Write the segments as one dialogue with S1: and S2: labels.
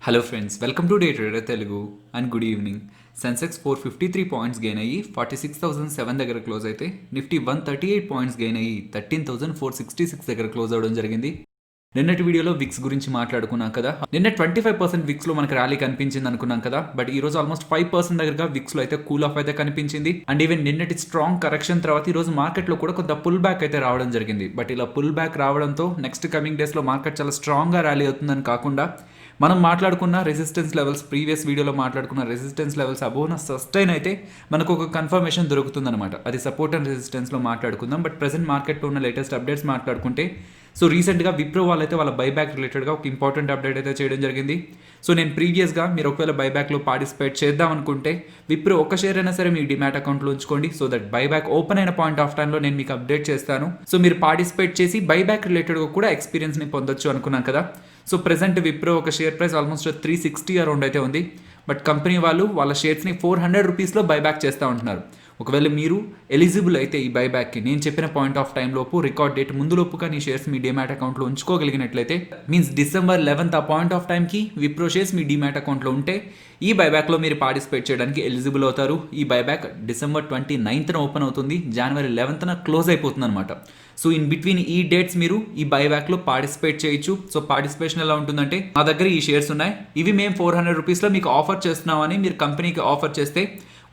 S1: Hello friends, welcome to day trader Telugu and good evening. Sensex 453 points gain అయ్యి 46,007 దగ్గర close అయితే, Nifty 138 points gain అయ్యి 13,466 దగ్గర క్లోజ్ అవ్వడం జరిగింది. నిన్నటి వీడియోలో విక్స్ గురించి మాట్లాడుకున్నాం కదా. నిన్న 25% విక్స్లో మనకు ర్యాలీ కనిపించింది అనుకున్నాం కదా. బట్ ఈ రోజు ఆల్మోస్ట్ 5% దగ్గరగా విక్స్లో అయితే కూల్ ఆఫ్ అయితే కనిపించింది. అండ్ ఈవెన్ నిన్నటి స్ట్రాంగ్ కరెక్షన్ తర్వాత ఈ రోజు మార్కెట్లో కూడా కొంత పుల్ బ్యాక్ అయితే రావడం జరిగింది. బట్ ఇలా పుల్ బ్యాక్ రావడంతో నెక్స్ట్ కమింగ్ డేస్లో మార్కెట్ చాలా స్ట్రాంగ్గా ర్యాలీ అవుతుందని కాకుండా, మనం మాట్లాడుకున్న రెసిస్టెన్స్ లెవెల్స్, ప్రీవియస్ వీడియోలో మాట్లాడుకున్న రెసిస్టెన్స్ లెవెల్స్ అబోవ్న సస్టైన్ అయితే మనకు ఒక కన్ఫర్మేషన్ దొరుకుతుందన్నమాట. అది సపోర్ట్ అండ్ రెసిస్టెన్స్లో మాట్లాడుకుందాం. బట్ ప్రెసెంట్ మార్కెట్లో ఉన్న లేటెస్ట్ అప్డేట్స్ మాట్లాడుకుంటే, సో రీసెంట్గా విప్రో వాళ్ళైతే వాళ్ళ బైబ్యాక్ రిలేటెడ్గా ఒక ఇంపార్టెంట్ అప్డేట్ అయితే చేయడం జరిగింది. సో నేను ప్రీవియస్గా మీరు ఒకవేళ బైబ్యాక్లో పార్టిసిపేట్ చేద్దాం అనుకుంటే విప్రో ఒక షేర్ అయినా సరే మీ డిమాట్ అకౌంట్లో ఉంచుకోండి. సో దట్ బైబ్యాక్ ఓపెన్ అయిన పాయింట్ ఆఫ్ టైంలో నేను మీకు అప్డేట్ చేస్తాను. సో మీరు పార్టిసిపేట్ చేసి బైబ్యాక్ రిలేటెడ్గా కూడా ఎక్స్పీరియన్స్ని పొందొచ్చు అనుకున్నాను కదా. సో ప్రెసెంట్ విప్రో ఒక షేర్ ప్రైస్ ఆల్మోస్ట్ 360 అరౌండ్ అయితే ఉంది. బట్ కంపెనీ వాళ్ళు వాళ్ళ షేర్స్ని 400 రూపీస్లో బైబ్యాక్ చేస్తూ ఉంటున్నారు. ఒకవేళ మీరు ఎలిజిబుల్ అయితే ఈ బైబ్యాక్కి నేను చెప్పిన పాయింట్ ఆఫ్ టైం లోపు, రికార్డ్ డేట్ ముందు లోపుగా నీ షేర్స్ మీ డిమాట్ అకౌంట్లో ఉంచుకోగలిగినట్లయితే, మీన్స్ December 11th ఆ పాయింట్ ఆఫ్ టైంకి విప్రో షేర్స్ మీ డిమాట్ అకౌంట్లో ఉంటే ఈ బైబ్యాక్లో మీరు పార్టిసిపేట్ చేయడానికి ఎలిజిబుల్ అవుతారు. ఈ బైబ్యాక్ December 29th ఓపెన్ అవుతుంది, January 11th క్లోజ్ అయిపోతుంది అనమాట. సో ఇన్ బిట్వీన్ ఈ డేట్స్ మీరు ఈ బైబ్యాక్లో పార్టిసిపేట్ చేయొచ్చు. సో పార్టిసిపేషన్ ఎలా ఉంటుందంటే, మా దగ్గర ఈ షేర్స్ ఉన్నాయి, ఇవి మేము 400 రూపీస్లో మీకు ఆఫర్ చేస్తున్నామని మీరు కంపెనీకి ఆఫర్ చేస్తే,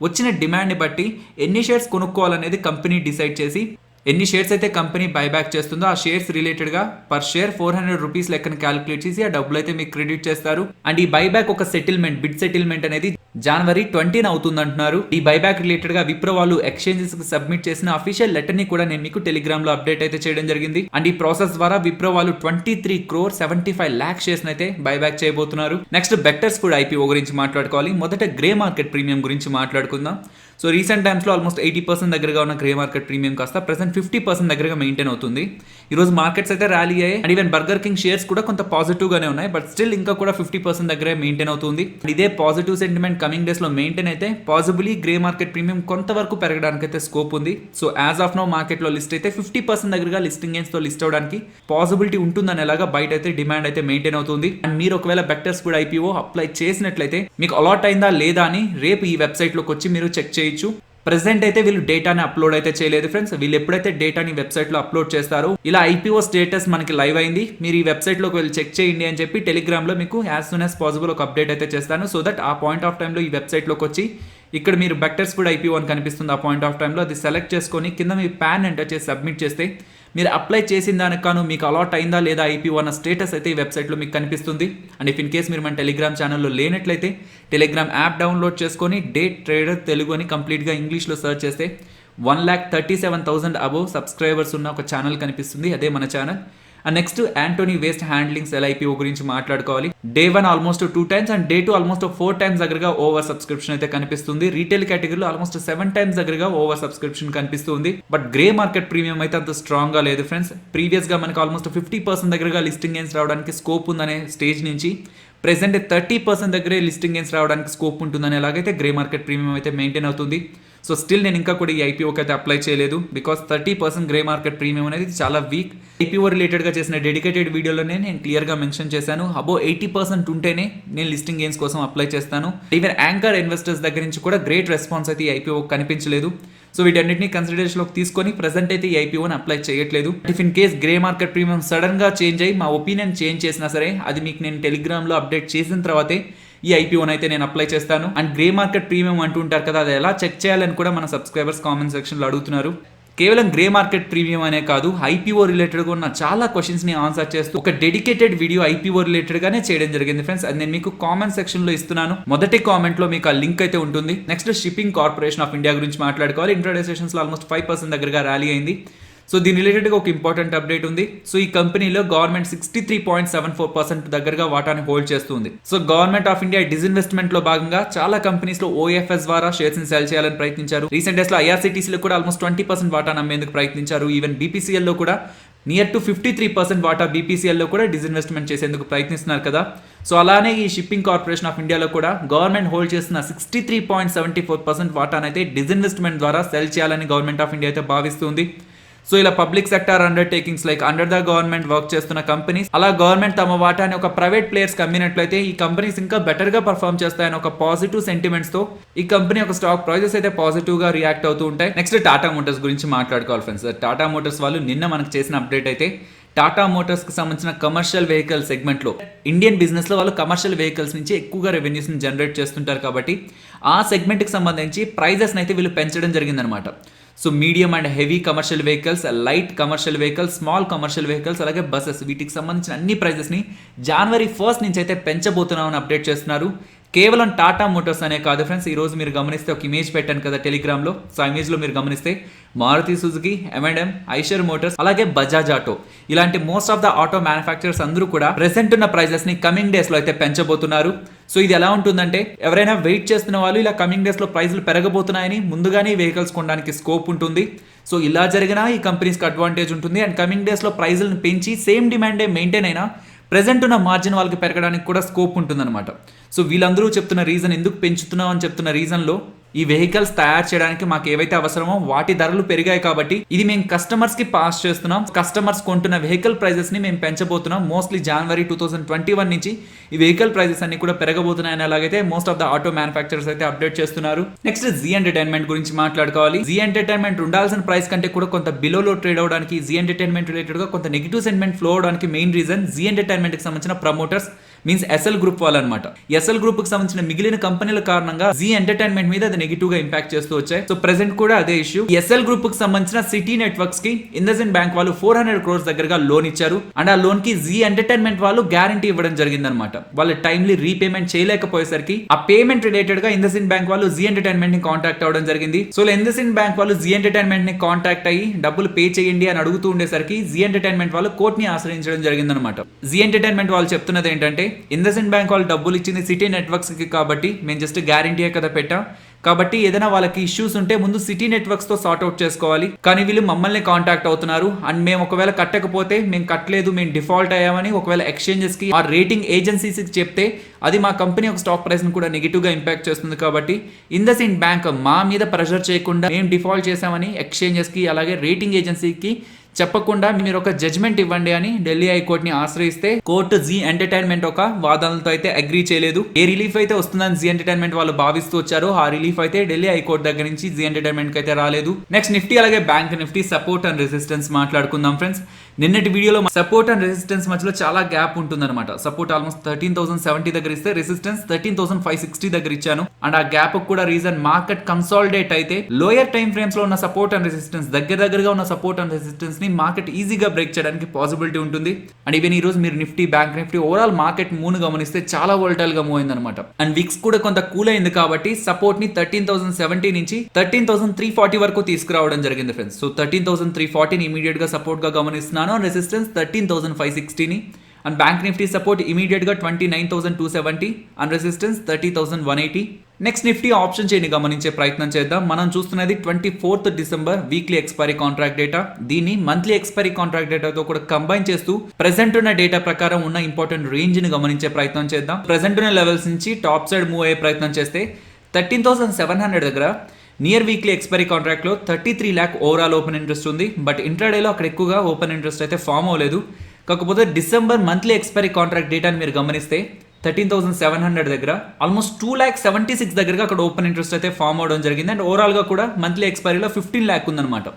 S1: వచ్చిన డిమాండ్ని బట్టి ఎన్ని షేర్స్ కొనుక్కోవాలనేది కంపెనీ డిసైడ్ చేసి, ఎన్ని షేర్స్ అయితే కంపెనీ బైబ్యాక్ చేస్తుందో ఆ షేర్స్ రిలేటెడ్గా పర్ షేర్ 400 రూపీస్ లెక్కన క్యాలిక్యులేట్ చేసి ఆ డబ్బులు అయితే మీకు క్రెడిట్ చేస్తారు. అండ్ ఈ బైబ్యాక్ ఒక సెటిల్మెంట్, బిడ్ సెటిల్మెంట్ అనేది January 20 అవుతుంది అంటున్నారు. ఈ బైబ్యాక్ రిలేటెడ్ గా విప్రో వాళ్ళు ఎక్స్చేంజెస్ కి సబ్మిట్ చేసిన అఫీషియల్ లెటర్ ని కూడా నేను మీకు టెలిగ్రామ్ లో అప్డేట్ అయితే చేయడం జరిగింది. అండ్ ఈ ప్రాసెస్ ద్వారా విప్రో వాళ్ళు 23,75,00,000 షేర్స్ అయితే బైబ్యాక్ చేయబోతున్నారు. నెక్స్ట్ బెక్టర్స్ కూడా ఐపీఓ గురించి మాట్లాడుకోవాలి. మొదట గ్రే మార్కెట్ ప్రీమియం గురించి మాట్లాడుకుందాం. సో రీసెంట్ టైమ్స్లో ఆల్మోస్ట్ 80% దగ్గరగా ఉన్న గ్రే మార్కెట్ ప్రీమియం కాస్త ప్రెసెంట్ 50% దగ్గరగా మెయింటైన్ అవుతుంది. ఈరోజు మార్కెట్స్ అయితే ర్యాలీ అయ్యాయి. And even burger king shares కూడా కొంత పాజిటివ్గానే ఉన్నాయి. బట్ స్టిల్ ఇంకా కూడా 50% దగ్గరే మెయింటైన్ అవుతుంది. ఇదే పాజిటివ్ సెంటిమెంట్ కమింగ్ డేస్లో మెయింటైన్ అయితే పాసిబుల్లీ గ్రే మార్కెట్ ప్రీమియం కొంతవరకు పెరగడానికి అయితే స్కోప్ ఉంది. సో యాజ్ ఆఫ్ నో మార్కెట్లో లిస్ట్ అయితే 50% దగ్గరగా లిస్టింగ్ గెయిన్స్తో లిస్ట్ అవడానికి పాసిబిలిటీ ఉంటుందని ఎలాగా బయట అయితే డిమాండ్ అయితే మెయింటైన్ అవుతుంది. అండ్ మీరు ఒకవేళ బెక్టర్స్ కూడా ఐపీఓ అప్లై చేసినట్లయితే మీకు అలాట్ అయిందా లేదా అని రేపు ఈ వెబ్సైట్లోకి వచ్చి మీరు చెక్ చేయొచ్చు. ప్రెసెంట్ అయితే వీళ్ళు డేటాని అప్లోడ్ అయితే చేయలేదు ఫ్రెండ్స్. వీళ్ళు ఎప్పుడైతే డేటాని వెబ్సైట్లో అప్లోడ్ చేస్తారో, ఇలా ఐపీఓ స్టేటస్ మనకి లైవ్ అయింది, మీరు ఈ వెబ్సైట్లోకి వెళ్ళి చెక్ చేయండి అని చెప్పి టెలిగ్రామ్లో మీకు యాజ్ సూన్ యాజ్ పాసిబుల్ ఒక అప్డేట్ అయితే చేస్తాను. సో దట్ ఆ పాయింట్ ఆఫ్ టైంలో ఈ వెబ్సైట్లోకి వచ్చి ఇక్కడ మీరు బెక్టర్స్ కూడా ఐపీఓ అని కనిపిస్తుంది. ఆ పాయింట్ ఆఫ్ టైంలో అది సెలెక్ట్ చేసుకొని కింద మీ ప్యాన్ ఎంటర్ చేసి సబ్మిట్ చేస్తే, మీరు అప్లై చేసిన దానికి కాను మీకు అలాట్ అయిందా లేదా ఐపీఓ అన్న స్టేటస్ అయితే ఈ వెబ్సైట్లో మీకు కనిపిస్తుంది. అండ్ ఇఫ్ ఇన్ కేస్ మీరు మన టెలిగ్రామ్ ఛానల్లో లేనట్లయితే టెలిగ్రామ్ యాప్ డౌన్లోడ్ చేసుకొని డే ట్రేడర్ తెలుగు అని కంప్లీట్గా ఇంగ్లీష్లో సెర్చ్ చేస్తే 1,37,000 అబోవ్ సబ్స్క్రైబర్స్ ఉన్న ఒక ఛానల్ కనిపిస్తుంది. అదే మన channel. And next Antony waste handlings LIPO గురించి మాట్లాడుకోవాలి. Day 1 almost 2 times and Day 2 almost 4 times దగ్గరగా ఓవర్ సబ్స్క్రిప్షన్ అయితే కనిపిస్తుంది. రీటైల్ కేటగిరీలో ఆల్మోస్ట్ 7 times దగ్గరగా ఓవర్ సబ్స్క్రిప్షన్ కనిపిస్తుంది. బట్ గ్రే మార్కెట్ ప్రీమియం అయితే అంత స్ట్రాంగ్ గా లేదు ఫ్రెండ్స్. ప్రీవియస్ గా మనకు ఆల్మోస్ట్ 50% దగ్గరగా లిస్టింగ్ గెయిన్స్ రావడానికి స్కోప్ ఉందనే స్టేజ్ నుంచి ప్రెసెంట్ 30% దగ్గరే లిస్టింగ్ గెయిన్స్ రావడానికి స్కోప్ ఉంటుందని ఎలాగైతే గ్రే మార్కెట్ ప్రీమియం అయితే మెయింటైన్ అవుతుంది. సో స్టిల్ నేను ఇంకా కూడా ఈ ఐపీఓకి అయితే అప్లై చేయలేదు. బికాస్ 30% గ్రే మార్కెట్ ప్రీమియం అనేది చాలా వీక్. ఐపీఓ రిలేటెడ్గా చేసిన డెడికేటెడ్ వీడియోలోనే నేను క్లియర్గా మెన్షన్ చేశాను, అబో 80% ఉంటేనే నేను లిస్టింగ్ గెయిన్స్ కోసం అప్లై చేస్తాను. ఈవెన్ యాంకర్ ఇన్వెస్టర్స్ దగ్గర నుంచి కూడా గ్రేట్ రెస్పాన్స్ అయితే ఈ ఐపీఓ కనిపించలేదు. సో వీటన్నిటిని కన్సిడరేషన్లోకి తీసుకొని ప్రెసెంట్ అయితే ఈ ఐపీఓని అప్లై చేయట్లేదు. If in case grey market premium సడన్గా చేంజ్ అయ్యి మా ఒపీనియన్ చేంజ్ చేసినా సరే, అది మీకు నేను టెలిగ్రామ్లో అప్డేట్ చేసిన తర్వాతే ఈ ఐపీఓని అయితే నేను అప్లై చేస్తాను. అండ్ గ్రే మార్కెట్ ప్రీమియం అంటుంటారు కదా, అది ఎలా చెక్ చేయాలని కూడా మన సబ్స్క్రైబర్స్ కామెంట్ సెక్షన్లో అడుగుతున్నారు. కేవలం గ్రే మార్కెట్ ప్రీమియం అనే కాదు, ఐపీఓ రిలేటెడ్గా ఉన్న చాలా క్వశ్చన్స్ని ఆన్సర్ చేస్తూ ఒక డెడికేటెడ్ వీడియో ఐపీఓ రిలేటెడ్గానే చేయడం జరిగింది ఫ్రెండ్స్. అది నేను మీకు కామెంట్ సెక్షన్లో ఇస్తున్నాను. మొదటి కామెంట్లో మీకు ఆ లింక్ అయితే ఉంటుంది. Next shipping corporation of India గురించి మాట్లాడుకోవాలి. ఇంట్రాడే సెషన్స్లో ఆల్మోస్ట్ 5% దగ్గరగా ర్యాలీ అయింది. సో దీని రిలేటెడ్గా ఒక ఇంపార్టెంట్ అప్డేట్ ఉంది. సో ఈ కంపెనీలో గవర్నమెంట్ 63.74% దగ్గరగా వాటాని హోల్డ్ చేస్తుంది. So government of India disinvestment లో భాగంగా చాలా కంపెనీస్ లో ఓఎఫ్ఎస్ ద్వారా షేర్స్ ని సెల్ చేయాలని ప్రయత్నించారు. రీసెంట్ డేస్ లో ఐఆర్సీటీసీలో కూడా ఆల్మోస్ట్ 20% వాటా నమ్మేందుకు ప్రయత్నించారు. ఈవెన్ బీపీసీఎల్ లో కూడా నియర్ టు 53% వాటా బీపీసీఎల్లో కూడా డిస్ఇన్వెస్ట్మెంట్ చేసేందుకు ప్రయత్నిస్తున్నారు కదా. సో అలానే ఈ షిప్పింగ్ కార్పొరేషన్ ఆఫ్ ఇండియాలో కూడా గవర్నమెంట్ హోల్డ్ చేస్తున్న 63.74% వాటానైతే డిస్ఇన్వెస్ట్మెంట్ ద్వారా సెల్ చేయాలని గవర్నమెంట్ ఆఫ్ ఇండియా అయితే భావిస్తుంది. సో ఇలా public sector undertakings like under the government work చేస్తున్న కంపెనీస్ అలా గవర్నమెంట్ తమ వాటాని ఒక ప్రైవేట్ ప్లేయర్స్ అమ్మినట్లయితే ఈ కంపెనీస్ ఇంకా బెటర్ గా పర్ఫామ్ చేస్తాయని ఒక పాజిటివ్ సెంటిమెంట్స్ తో ఈ కంపెనీ ఒక స్టాక్ ప్రైజెస్ అయితే పాజిటివ్ గా రియాక్ట్ అవుతూ ఉంటాయి. నెక్స్ట్ టాటా మోటార్స్ గురించి మాట్లాడుకోవాలి ఫ్రెండ్స్. టాటా మోటార్స్ వాళ్ళు నిన్న మనకు చేసిన అప్డేట్ అయితే టాటా మోటార్స్ కి సంబంధించిన కమర్షియల్ వెహికల్ సెగ్మెంట్ లో ఇండియన్ బిజినెస్ లో వాళ్ళు కమర్షియల్ వెహికల్స్ నుంచి ఎక్కువగా రెవెన్యూస్ ని జనరేట్ చేస్తుంటారు కాబట్టి ఆ సెగ్మెంట్ కి సంబంధించి ప్రైజెస్ అయితే వీళ్ళు పెంచడం జరిగిందనమాట. So medium and heavy commercial vehicles, light commercial vehicles, small commercial vehicles, అలాగే బస్సెస్ వీటికి సంబంధించిన అన్ని ప్రైజెస్ని జనవరి 1 నుంచి అయితే పెంచబోతున్నామని అప్డేట్ చేస్తున్నారు. కేవలం టాటా మోటార్స్ అనే కాదు ఫ్రెండ్స్, ఈ రోజు మీరు గమనిస్తే ఒక ఇమేజ్ పెట్టాను కదా టెలిగ్రామ్లో. సో ఆ ఇమేజ్లో మీరు గమనిస్తే Maruti Suzuki, M&M, Eicher Motors, అలాగే బజాజ్ ఆటో ఇలాంటి most of the auto manufacturers అందరూ కూడా ప్రెసెంట్ ఉన్న ప్రైజెస్ని కమింగ్ డేస్లో అయితే పెంచబోతున్నారు. సో ఇది ఎలా ఉంటుందంటే ఎవరైనా వెయిట్ చేస్తున్న వాళ్ళు ఇలా కమింగ్ డేస్లో ప్రైజులు పెరగబోతున్నాయని ముందుగానే వెహికల్స్ కొనడానికి స్కోప్ ఉంటుంది. సో ఇలా జరిగినా ఈ కంపెనీస్కి అడ్వాంటేజ్ ఉంటుంది. అండ్ కమింగ్ డేస్లో ప్రైజులను పెంచి సేమ్ డిమాండే మెయింటైన్ అయినా ప్రెజెంట్ ఉన్న మార్జిన్ వాళ్ళకి పెరగడానికి కూడా స్కోప్ ఉంటుందన్నమాట. సో వీళ్ళందరూ చెప్తున్న రీజన్, ఎందుకు పెంచుతున్నాం అని చెప్తున్న రీజన్లో ఈ వెహికల్స్ తయారు చేయడానికి మాకు ఏవైతే అవసరమో వాటి ధరలు పెరిగాయి కాబట్టి ఇది మేము కస్టమర్స్ కి పాస్ చేస్తున్నాం. కస్టమర్స్ కొంటున్న వెహికల్ ప్రైజెస్ ని మేము పెంచబోతున్నాం. మోస్ట్లీ జనవరి 2021 నుంచి ఈ వెహికల్ ప్రైజెస్ అన్ని కూడా పెరగబోతున్నాయని అలాగైతే most of the auto manufacturers అయితే అప్డేట్ చేస్తున్నారు. నెక్స్ట్ జీ ఎంటర్టైన్మెంట్ గురించి మాట్లాడుకోవాలి. జీ ఎంటర్టైన్మెంట్ ఉండాల్సిన ప్రైస్ కంటే కూడా కొంత బిలోలో ట్రేడ్ అవడానికి, జీ ఎంటర్టైన్మెంట్ రిలేటెడ్ గా కొంత నెగిటివ్ సెంటిమెంట్ ఫ్లో అవడానికి మెయిన్ రీజన్ జీ ఎంటర్టైన్మెంట్ కి సంబంధించిన ప్రమోటర్స్ మీన్స్ ఎస్ఎల్ గ్రూప్ వాళ్ళనమాట. ఎస్ఎల్ గ్రూప్ కి సంబంధించిన మిగిలిన కంపెనీల కారణంగా జీ ఎంటర్టైన్మెంట్ మీద అది నెగిటివ్ గా ఇంపాక్ట్ చేస్తూ వచ్చాయి. సో ప్రెసెంట్ కూడా అదే ఇష్యూ. ఎస్ఎల్ గ్రూప్ కి సంబంధించిన సిటీ నెట్వర్క్స్ కి ఇండస్ఇండ్ బ్యాంక్ వాళ్ళు 400 crores దగ్గరగా లోన్ ఇచ్చారు. అండ్ ఆ లోన్ కి జీ ఎంటర్టైన్మెంట్ వాళ్ళు గ్యారంటీ ఇవ్వడం జరిగిందనమాట. వాళ్ళు టైమ్లీ రీపేమెంట్ చేయలేకపోయేసరికి ఆ పేమెంట్ రిలేటెడ్ గా ఇండస్ఇండ్ బ్యాంక్ వాళ్ళు జీ ఎంటర్టైన్మెంట్ ని కాంటాక్ట్ అవ్వడం జరిగింది. సో ఇండస్ఇండ్ బ్యాంక్ వాళ్ళు జీ ఎంటర్టైన్మెంట్ ని కాంటాక్ట్ అయ్యి డబ్బులు పే చేయండి అని అడుగుతూ ఉండేసరికి జీ ఎంటర్టైన్మెంట్ వాళ్ళు కోర్టుని ఆశ్రయించడం జరిగిందనమాట. జీ ఎంటర్టైన్మెంట్ వాళ్ళు చెప్తున్నది ఏంటంటే ఇండస్ఇండ్ బ్యాంక్ వాళ్ళు డబ్బులు ఇచ్చింది సిటీ నెట్వర్క్స్ కి కాబట్టి మేము జస్ట్ గ్యారంటీయే కదా పెట్టాం, కాబట్టి ఏదైనా వాళ్ళకి ఇష్యూస్ ఉంటే ముందు సిటీ నెట్వర్క్స్ తో సార్ట్ అవుట్ చేసుకోవాలి. కానీ వీళ్ళు మమ్మల్ని కాంటాక్ట్ అవుతున్నారు అండ్ మేము ఒకవేళ కట్టకపోతే మేము కట్టలేదు, మేము డిఫాల్ట్ అయ్యామని ఒకవేళ ఎక్స్చేంజెస్ కి ఆ రేటింగ్ ఏజెన్సీస్ కి చెప్తే అది మా కంపెనీ ఒక స్టాక్ ప్రైస్ ని కూడా నెగిటివ్ గా ఇంపాక్ట్ చేస్తుంది. కాబట్టి ఇండస్ఇండ్ బ్యాంక్ మా మీద ప్రెషర్ చేయకుండా మేము డిఫాల్ట్ చేసామని ఎక్స్చేంజెస్ కి అలాగే రేటింగ్ ఏజెన్సీకి చెప్పకుండా మీరు ఒక జడ్జ్మెంట్ ఇవ్వండి అని ఢిల్లీ హైకోర్టుని ఆశ్రయిస్తే కోర్టు జీ ఎంటర్టైన్మెంట్ ఒక వాదనలతో అయితే అగ్రీ చేయలేదు. ఏ రిలీఫ్ అయితే వస్తుందని జీ ఎంటర్టైన్మెంట్ వాళ్ళు భావిస్తూ వచ్చారో ఆ రిలీఫ్ అయితే ఢిల్లీ హైకోర్టు దగ్గర నుంచి జీ ఎంటర్టైన్మెంట్ కి అయితే రాలేదు. నెక్స్ట్ నిఫ్టీ అలాగే bank Nifty support and resistance మాట్లాడుకుందాం ఫ్రెండ్స్. నిన్నటి వీడియోలో సపోర్ట్ అండ్ రెసిస్టెన్స్ మధ్యలో చాలా గ్యాప్ ఉంటుందన్నమాట. సపోర్ట్ ఆల్మోస్ట్ 13,070 దగ్గర ఇస్తే రెసిస్టెన్స్ 13,560 దగ్గర ఇచ్చాను. అండ్ ఆ గ్యాప్ కూడా రీజన్ మార్కెట్ కన్సాలిడేట్ అయితే లోయర్ టైం ఫ్రేమ్స్ లో ఉన్న సపోర్ట్ అండ్ రెసిస్టెన్స్ దగ్గరగా ఉన్న సపోర్ట్ అండ్ రెసిస్టెన్స్ ని మార్కెట్ ఈజీగా బ్రేక్ చేయడానికి పాసిబిలిటీ ఉంటుంది. అండ్ ఈవెన్ ఈ రోజు మీరు Nifty bank Nifty overall market move గమనిస్తే చాలా వోల్టైల్ గా మూవ్ అయింది అనమాట. అండ్ విక్స్ కూడా కొంత కూల్ అయింది కాబట్టి సపోర్ట్ ని 13,070 నుంచి 13,340 వరకు తీసుకురావడం జరిగింది ఫ్రెండ్స్. సో 13,340 ని ఇమీడియట్ గా సపోర్ట్ గా గమనిస్తున్నాను. రెసిస్టెన్స్ 13,560 ని. And bank Nifty support immediate గా 29,270 and resistance 30,180. Next Nifty option chain గమనించే ప్రయత్నం చేద్దాం. మనం చూస్తున్నది 24th December weekly expiry contract data. దీన్ని మంత్లీ ఎక్స్పైరీ కాంట్రాక్ట్ డేటాతో కూడా కంబైన్ చేస్తూ ప్రెసెంట్ ఉన్న డేటా ప్రకారం ఉన్న ఇంపార్టెంట్ రేంజ్ ని గమనించే ప్రయత్నం చేద్దాం. ప్రెసెంట్ ఉన్న లెవెల్స్ నుంచి టాప్ సైడ్ మూవ్ అయ్యే ప్రయత్నం చేస్తే 13,700 దగ్గర నియర్ వీక్లీ ఎక్స్పైరీ కాంట్రాక్ట్ లో 33 lakh ఓవరాల్ ఓపెన్ ఇంట్రెస్ట్ ఉంది. బట్ ఇంట్రాడేలో అక్కడ ఎక్కువగా ఓపెన్ ఇంట్రెస్ట్ అయితే ఫామ్ అవ్వలేదు. కాకపోతే డిసెంబర్ మంత్లీ ఎక్స్పైరీ కాంట్రాక్ట్ డేటాని మీరు గమనిస్తే 13,700 దగ్గర ఆల్మోస్ట్ 2,76,000 దగ్గరగా అక్కడ ఓపెన్ ఇంట్రెస్ట్ అయితే ఫామ్ అవడం జరిగింది. అండ్ ఓవరాల్ గా కూడా మంత్లీ ఎక్స్పైరీలో 15 lakh ఉందన్నమాట.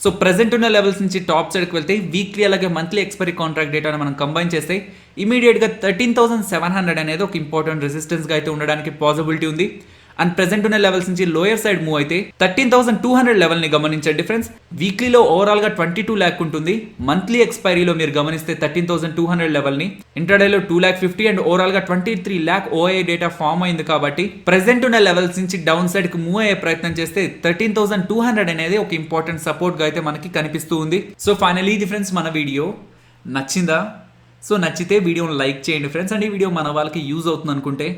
S1: సో ప్రెసెంట్ ఉన్న లెవెల్స్ నుంచి టాప్ సైడ్కి వెళ్తే వీక్లీ అలాగే మంత్లీ ఎక్స్పైరీ కాంట్రాక్ట్ డేటాను మనం కంబైన్ చేస్తే ఇమీడియట్గా 13,700 అనేది ఒక ఇంపార్టెంట్ రెసిస్టెన్స్గా అయితే ఉండడానికి పాసిబిలిటీ ఉంది. అండ్ ప్రెసెంట్ ఉన్న లెవెల్స్ నుంచి లోయర్ సైడ్ మూవ్ అయితే 13,200 లెవెల్ ని గమనించండి ఫ్రెండ్స్. వీక్లీలో ఓవరాల్ గా 22 lakh ఉంటుంది. మంత్లీ ఎక్స్పైరీలో మీరు గమనిస్తే 13,200 లెవెల్ ని, ఇంట్రాడేలో 2,50,000 అండ్ ఓవరాల్ గా 23 lakh ఓఐ డేటా ఫామ్ అయింది. కాబట్టి ప్రెసెంట్ ఉన్న లెవెల్స్ నుంచి డౌన్ సైడ్ కి మూవ్ అయ్యే ప్రయత్నం చేస్తే 13,200 అనేది ఒక ఇంపార్టెంట్ సపోర్ట్ గా అయితే మనకి కనిపిస్తూ ఉంది. సో ఫైనలీ ఇది ఫ్రెండ్స్ మన వీడియో నచ్చిందా? సో నచ్చితే వీడియోని లైక్ చేయండి ఫ్రెండ్స్. అండ్ ఈ వీడియో మన వాళ్ళకి యూజ్ అవుతుంది అనుకుంటే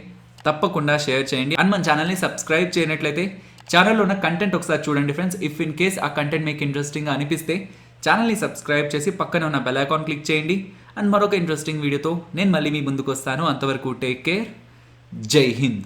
S1: తప్పకుండా షేర్ చేయండి. అండ్ మన ఛానల్ని సబ్స్క్రైబ్ చేయనట్లయితే ఛానల్లో ఉన్న కంటెంట్ ఒకసారి చూడండి ఫ్రెండ్స్. ఇఫ్ ఇన్ కేస్ ఆ కంటెంట్ మీకు ఇంట్రెస్టింగ్గా అనిపిస్తే ఛానల్ని సబ్స్క్రైబ్ చేసి పక్కన ఉన్న బెల్ ఐకాన్ క్లిక్ చేయండి. అండ్ మరొక ఇంట్రెస్టింగ్ వీడియోతో నేను మళ్ళీ మీ ముందుకు వస్తాను. అంతవరకు టేక్ కేర్. జై హింద్.